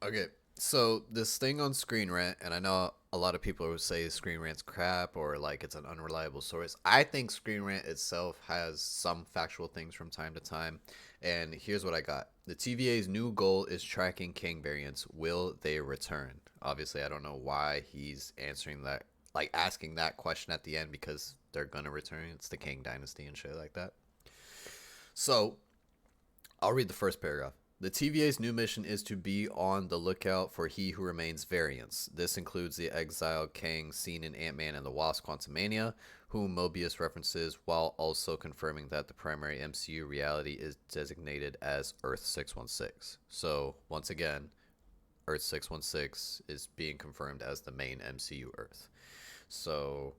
Okay, so this thing on Screen Rant, and I know a lot of people would say Screen Rant's crap or like it's an unreliable source. I think Screen Rant itself has some factual things from time to time, and here's what I got. The TVA's new goal is tracking King variants. Will they return? Obviously, I don't know why he's answering that, like asking that question at the end because they're gonna return. It's the King Dynasty and shit like that. So I'll read the first paragraph. The TVA's new mission is to be on the lookout for He Who Remains variants. This includes the exiled Kang seen in Ant-Man and the Wasp Quantumania, whom Mobius references, while also confirming that the primary MCU reality is designated as Earth 616. So, once again, Earth 616 is being confirmed as the main MCU Earth. So,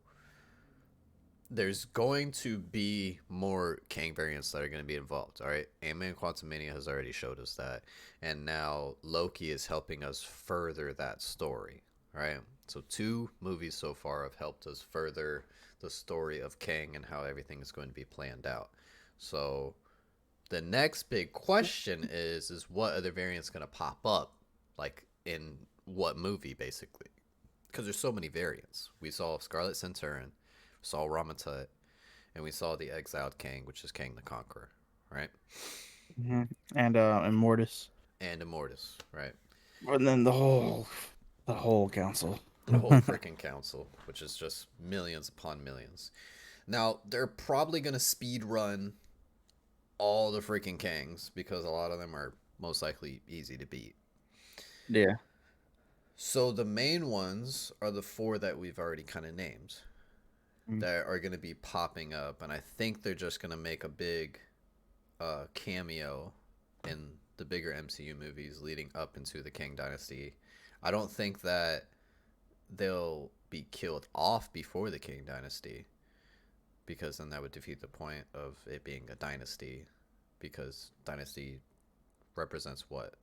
there's going to be more Kang variants that are going to be involved. All right, Ant-Man Quantumania has already showed us that, and now Loki is helping us further that story. All right, so 2 movies so far have helped us further the story of Kang and how everything is going to be planned out. So the next big question is what other variants going to pop up, like in what movie, basically? Because there's so many variants. We saw Scarlet Centurion, saw Ramatut, and we saw the exiled Kang, which is Kang the Conqueror, right? Hmm. And Mortis, And Immortus, right? and then the whole council. The whole freaking council, which is just millions upon millions. Now, they're probably going to speed run all the freaking Kangs because a lot of them are most likely easy to beat. Yeah. So the main ones are the 4 that we've already kind of named Mm. that are going to be popping up, and I think they're just going to make a big cameo in the bigger MCU movies leading up into the Kang Dynasty. I don't think that they'll be killed off before the King Dynasty, because then that would defeat the point of it being a dynasty, because dynasty represents what?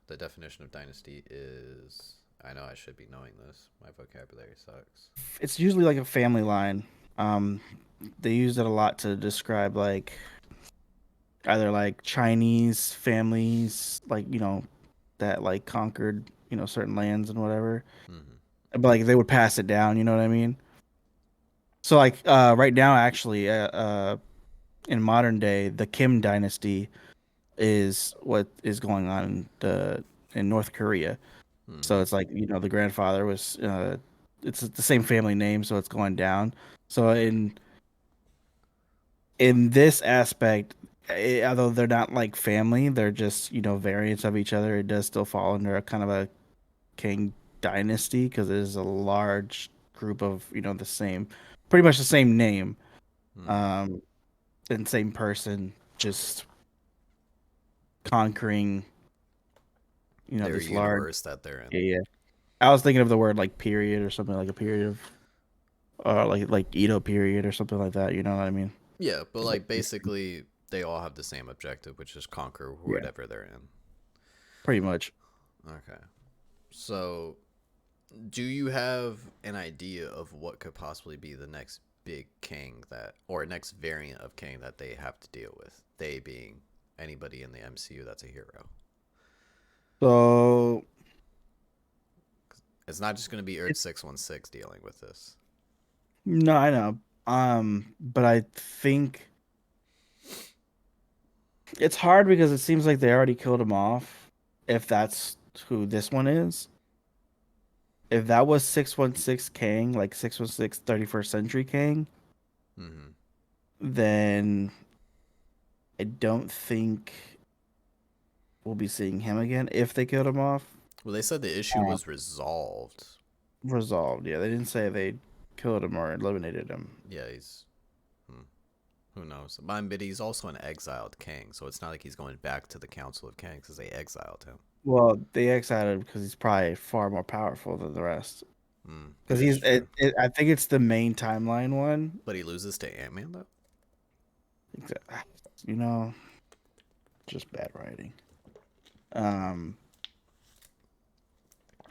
The definition of dynasty is. I know I should be knowing this. My vocabulary sucks. It's usually like a family line. Um, they use it a lot to describe like either like Chinese families, like that like conquered certain lands and whatever. Mm-hmm. But like they would pass it down. You know what I mean? So like right now, actually, in modern day, the Kim dynasty is what is going on in North Korea. So Mm-hmm. it's like the grandfather was it's the same family name, so it's going down. So in this aspect, although they're not like family, they're just variants of each other. It does still fall under a kind of a King dynasty because it is a large group of the same, pretty much the same name, Mm-hmm. um, and same person, just conquering Their this large. universe that they're in. Yeah, yeah. I was thinking of the word like period or something like a period of, like Edo period or something like that. You know what I mean? Yeah, but It's like like basically they all have the same objective, which is conquer yeah, whatever they're in. pretty much. Okay. So do you have an idea of what could possibly be the next big Kang that, or next variant of Kang that they have to deal with? They being anybody in the MCU that's a hero. So It's not just going to be Earth it 616 dealing with this. no, I know. But I think it's hard because it seems like they already killed him off. If that's who this one is, if that was 616 Kang, like 616 31st century Kang, Mm-hmm. then I don't think we'll be seeing him again if they killed him off. Well, they said the issue Uh, was resolved. Resolved. Yeah, they didn't say they killed him or eliminated him. Yeah, he's. Hmm, who knows? But he's also an exiled Kang, so it's not like he's going back to the Council of Kangs because they exiled him. Well, they exiled him because he's probably far more powerful than the rest. That Because is true. I think it's the main timeline one. But he loses to Ant Man, though? You know, just bad writing. Um,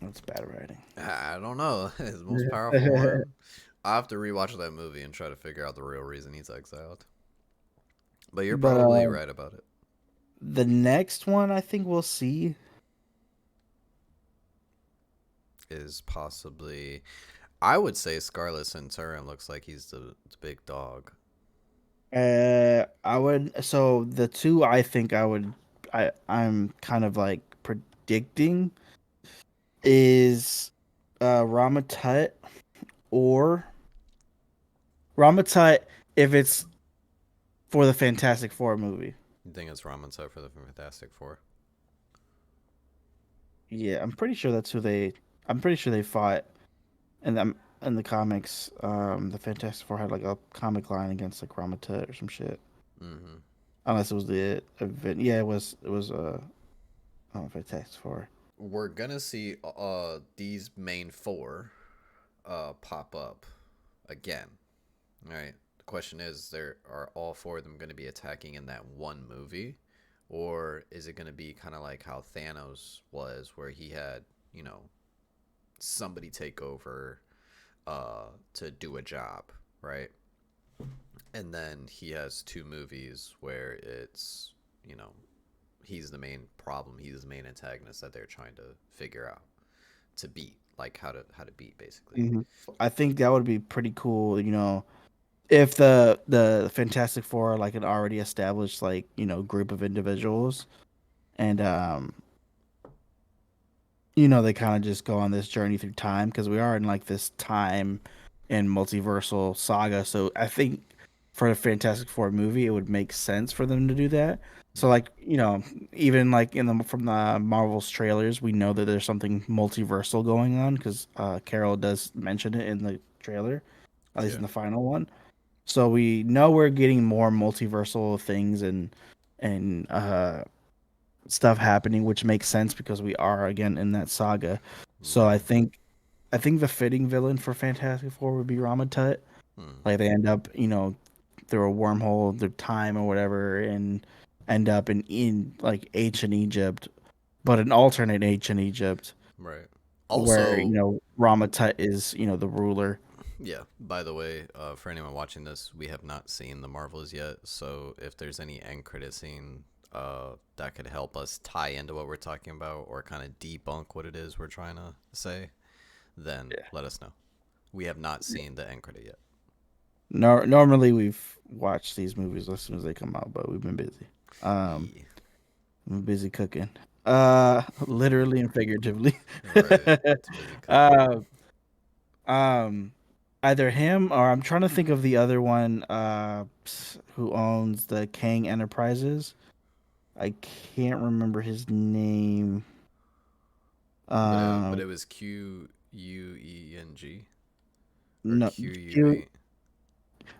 that's bad writing. I don't know. His most powerful one. I have to rewatch that movie and try to figure out the real reason he's exiled. But you're But probably right about it. the next one I think we'll see. is possibly. I would say Scarlet Centurion looks like he's the big dog. I would. So the two I think I would, I'm kind of like predicting is Ramatut or Ramatut if it's for the Fantastic Four movie. You think it's Ramen Set for the Fantastic Four? Yeah, I'm pretty sure that's who they. I'm pretty sure they fought in the comics. The Fantastic Four had like a comic line against like Ramatut or some shit. Mm-hmm. Unless it was the event. Yeah, it was. It was Fantastic Four. We're gonna see these main four pop up again. All right. The question is, there are all four of them going to be attacking in that one movie, or is it going to be kind of like how Thanos was, where he had somebody take over to do a job, right? And then he has two movies where it's you know he's the main problem, he's the main antagonist that they're trying to figure out to beat, like how to beat basically. Mhm. I think that would be pretty cool. If the Fantastic Four are like an already established like group of individuals, and they kind of just go on this journey through time because we are in like this time and multiversal saga. So I think for a Fantastic Four movie, it would make sense for them to do that. So Yeah. like even like in the from the Marvel's trailers, we know that there's something multiversal going on because Carol does mention it in the trailer, at least Yeah. in the final one. So we know we're getting more multiversal things and stuff happening, which makes sense because we are again in that saga. So I Right. think I think the fitting villain for Fantastic Four would be Ramatut. Hmm. Like they end up, through a wormhole, through time or whatever, and end up in like ancient Egypt, but an alternate ancient Egypt Right. where Also, Ramatut is the ruler. yeah, by the way, for anyone watching this, we have not seen the Marvels yet, so if there's any end credit scene that could help us tie into what we're talking about or kind of debunk what it is we're trying to say, then Yeah. let us know. We have not seen the end credit yet. Normally we've watched these movies as soon as they come out, but we've been busy. Um, Yeah. I'm busy cooking. Literally and figuratively. Right. Too busy cooking. uh, um, either him or I'm trying to think of the other one. Who owns the Kang Enterprises? I can't remember his name. But it Um, was Queng or no, Q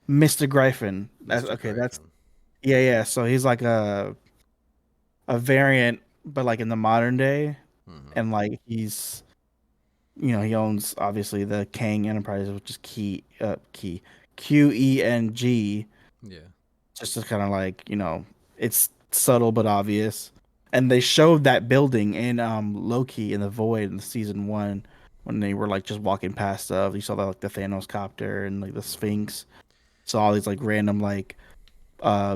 Mr. Gryphon. Mr. Okay, that's Gryphon. yeah. So he's like a variant, but like in the modern day, Mm-hmm. and like he owns obviously the Kang Enterprises, which is key Qeng, Yeah. just to kind of like it's subtle but obvious. And they showed that building in Loki in the Void in the season one when they were like just walking past stuff. You saw that like the Thanos copter and like the Mm-hmm. Sphinx. Saw all these like random like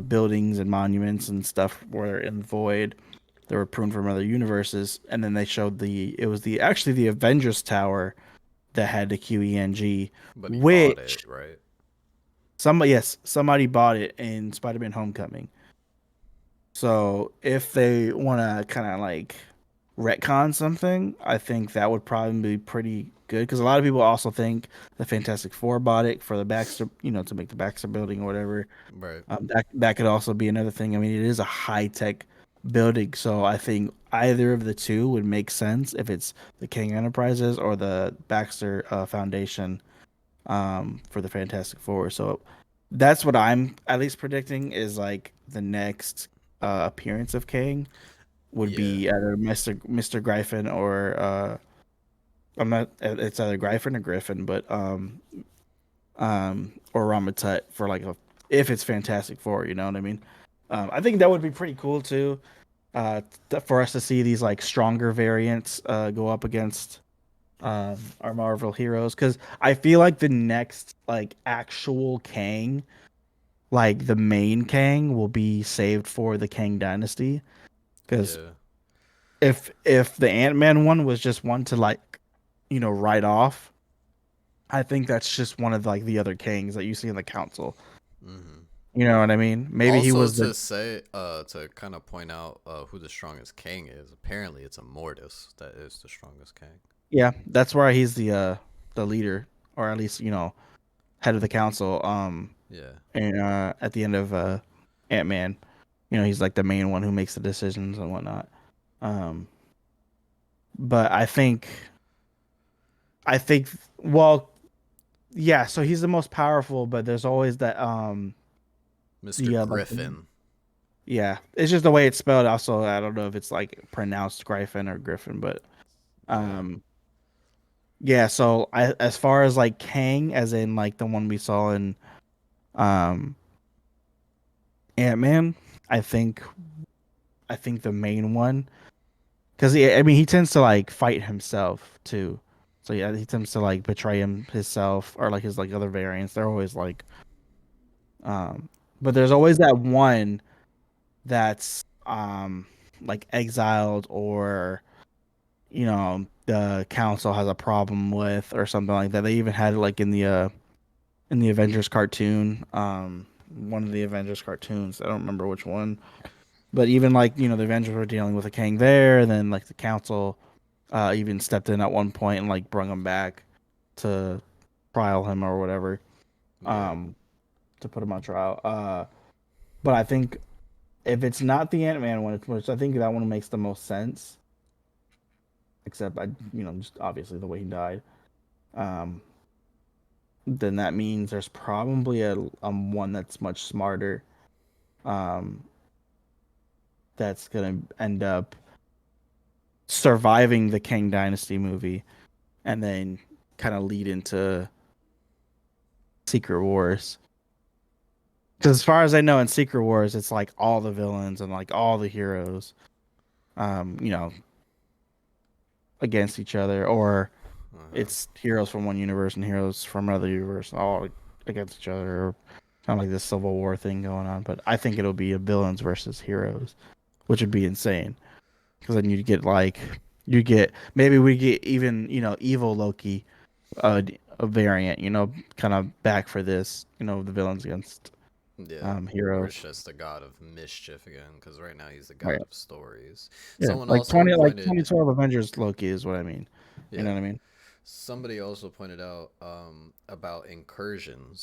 buildings and monuments and stuff were in the Void. They were pruned from other universes, and then they showed it was the actually the Avengers Tower that had the QENG, But he bought it, which right? somebody bought it in Spider-Man Homecoming. So if they want to kind of like retcon something, I think that would probably be pretty good because a lot of people also think the Fantastic Four bought it for the Baxter, to make the Baxter building or whatever. Right. That could also be another thing. I mean, it is a high tech building, so I think either of the two would make sense if it's the King Enterprises or the Baxter Foundation for the Fantastic Four. So that's what I'm at least predicting is like the next appearance of Kang would Yeah. be either Mr. Gryphon or I'm not. It's either Gryphon or Griffin, but or Ramatut for like a if it's Fantastic Four, you know what I mean? I think that would be pretty cool too. For us to see these like stronger variants go up against our Marvel heroes, because I feel like the next like actual Kang, like the main Kang, will be saved for the Kang Dynasty. Because Yeah. if the Ant Man one was just one to like write off. I think that's just one of like the other kings that you see in the council. Hmm. You know what I mean? Maybe he Also, was the to say, to kind of point out who the strongest king is. Apparently, it's a Mortis that is the strongest king. yeah, that's why he's the leader, or at least head of the council. Yeah, And at the end of Ant-Man, he's like the main one who makes the decisions and whatnot. Um, but I think, well, yeah. So he's the most powerful, but there's always that Mr. the like Griffin. yeah, it's just the way it's spelled. Also, I don't know if it's like pronounced Griffin or Griffin, but Yeah, um, yeah. So as far as like Kang, as in like the one we saw in um Ant-Man, I think I think the main one, because I mean he tends to like fight himself too. So yeah, he tends to like betray himself or like his like other variants. They're always like um, but there's yeah, always that one that's like exiled, or the council has a problem with, or something like that. They even had it like in the Avengers cartoon, one of the Avengers cartoons. I don't remember which one, but even like the Avengers were dealing with a king there, and then like the council even stepped in at one point and like brought him back to trial him or whatever, yeah. um, to put him on trial. But I think if it's not the Ant Man one, which I think that one makes the most sense, except just obviously the way he died. Um, then that means there's probably a one that's much smarter. Um, that's gonna end up surviving the Kang Dynasty movie, and then kind of lead into Secret Wars. Because as far as I know, in Secret Wars, it's like all the villains and like all the heroes, um, you know, against each other, or Uh-huh. it's heroes from one universe and heroes from another universe, all against each other, or kind of like this Civil War thing going on. But I think it'll be a villains versus heroes, which would be insane. Because then you get maybe we get even evil Loki, a variant, kind of back for this, the villains against Yeah, where it's heroes. just the god of mischief again, because right now he's the Right. god of stories. Yeah, Someone like also pointed, 2012 Avengers Loki is what I mean. You yeah, know what I mean? somebody also pointed out about incursions.